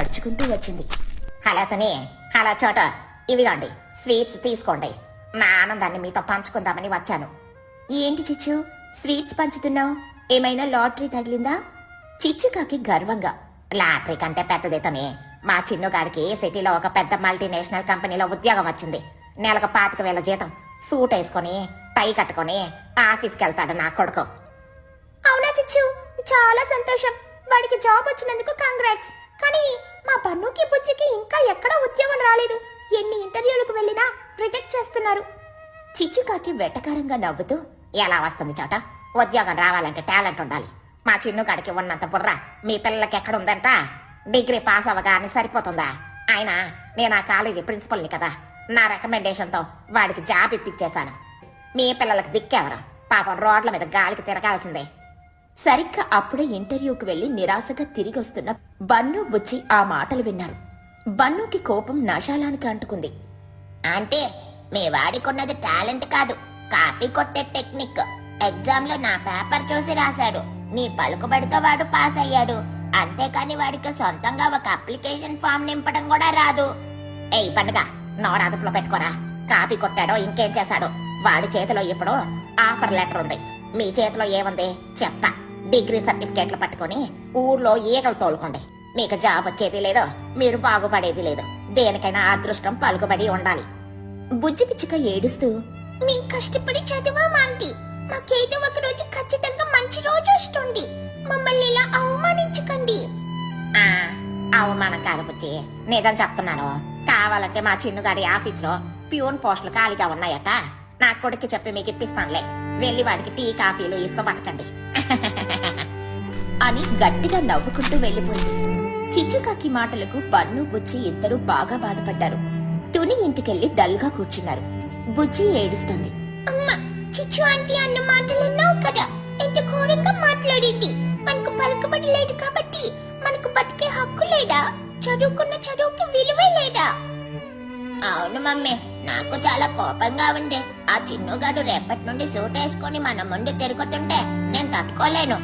నడుచుకుంటూ వచ్చింది. హలతని అలా చోట ఇవిగండి స్వీట్స్ తీసుకోండి. నా ఆనందాన్ని మీతో పంచుకుందామని వచ్చాను. ఏంటి చిచ్చు స్వీట్స్ పంచుతున్నావు? ఏమైనా లాటరీ తగిలిందా? చిచ్చుకాకి గర్వంగా. లాటరీ కంటే పెద్దదేతనే. మా చిన్నుగాడికి సిటీలో ఒక పెద్ద మల్టీనేషనల్ కంపెనీలో ఉద్యోగం వచ్చింది. నెలకు 25,000 జీతం. సూట్ వేసుకొని టై కట్టుకొని ఆఫీస్కి వెళ్తాడు నా కొడుకు. అవునా చిచ్చు, చాలా సంతోషం. వాడికి జాబ్ వచ్చినందుకు కంగ్రాట్స్. కానీ మా బన్నుకి బుజ్జికి ఇంకా ఎక్కడా ఉద్యోగం రాలేదు. ఎన్ని ఇంటర్వ్యూలకు వెళ్ళినా రిజెక్ట్ చేస్తున్నారు. చిచ్చుకాకి వెటకారంగా నవ్వుతూ, ఎలా వస్తుంది చోట? ఉద్యోగం రావాలంటే టాలెంట్ ఉండాలి. మా చిన్నుగాడికి ఉన్నంత బుర్ర మీ పిల్లలకి ఎక్కడుందంట? డిగ్రీ పాస్ అవ్వగానే సరిపోతుందా? అయినా నేను ఆ కాలేజీ ప్రిన్సిపల్ని కదా. నా రికమెండేషన్తో వాడికి జాబ్ ఇప్పించేశాను. మీ పిల్లలకి దిక్కెవరు? పాపం రోడ్ల మీద గాలికి తిరగాల్సిందే. సరిగ్గా అప్పుడే ఇంటర్వ్యూకి వెళ్లి నిరాశగా తిరిగొస్తున్న బన్ను బుచ్చి ఆ మాటలు విన్నారు. బన్నుకి కోపం నశాలానికి అంటుకుంది. అంటే మీ వాడికున్నది టాలెంట్ కాదు, కాపీ కొట్టే టెక్నిక్. ఎగ్జామ్ లో నా పేపర్ చూసి రాశాడు. నీ పలుకుబడితో వాడు పాస్ అయ్యాడు. అంతేకాని వాడికి సొంతంగా ఒక అప్లికేషన్ ఫామ్ నింపడం కూడా రాదు. ఏయ్ పండుగ, నోరాదుపులో పెట్టుకోరా. కాపీ కొట్టాడో ఇంకేం చేశాడో వాడి చేతిలో ఇప్పుడు ఆఫర్ లెటర్ ఉంది. మీ చేతిలో ఏముంది చెప్తా. డిగ్రీ సర్టిఫికేట్లు పట్టుకుని ఊర్లో ఈగలు తోలుకోండి. మీకు జాబ్ వచ్చేది లేదో, మీరు బాగుపడేది లేదు. దేనికైనా అదృష్టం పలుకుబడి ఉండాలి. బుజ్జి పిచ్చుక ఏడుస్తూ, మేం కష్టపడి చదివామాంటి. మాకేదో ఒక రోజు ఖచ్చితంగా మంచి రోజు వస్తుంది. మమ్మల్ని ఇలా అవమానించకండి. అవమానం కాదు బుజ్జి, నిజం చెప్తున్నాను. కావాలంటే మా చిన్నుగాడి ఆఫీసులో ప్యూన్ పోస్టులు ఖాళీగా ఉన్నాయట. నా కొడుక్కి చెప్పి మీకు ఇప్పిస్తానులే. వెళ్ళి వాడికి టీ కాఫీలు ఇస్తూ బతకండి అని గట్టిగా నవ్వుకుంటూ వెళ్లిపోయింది. చిచ్చుకాకి మాటలకు బన్ను బుజ్జి ఇద్దరూ బాగా బాధపడ్డారు. తుని ఇంటికెళ్లి డల్ గా కూర్చున్నారు. బుజ్జి ఏడుస్తోంది. అమ్మా, చిచ్చు ఆంటీ అన్న మాటలన్నావు కదా, ఎంత ఘోరంగా మాట్లాడింది. మనకు పలుకుబడి లేదు కాబట్టి మనకు బతికే హక్కు లేదా? చదువుకున్న చదువుకి విలువే లేదా? అవును మమ్మీ, నాకు చాలా కోపంగా ఉంది. ఆ చిన్నుగాడు రేపటి నుండి సూట్ వేసుకుని మన ముందు తిరుగుతుంటే నేను తట్టుకోలేను.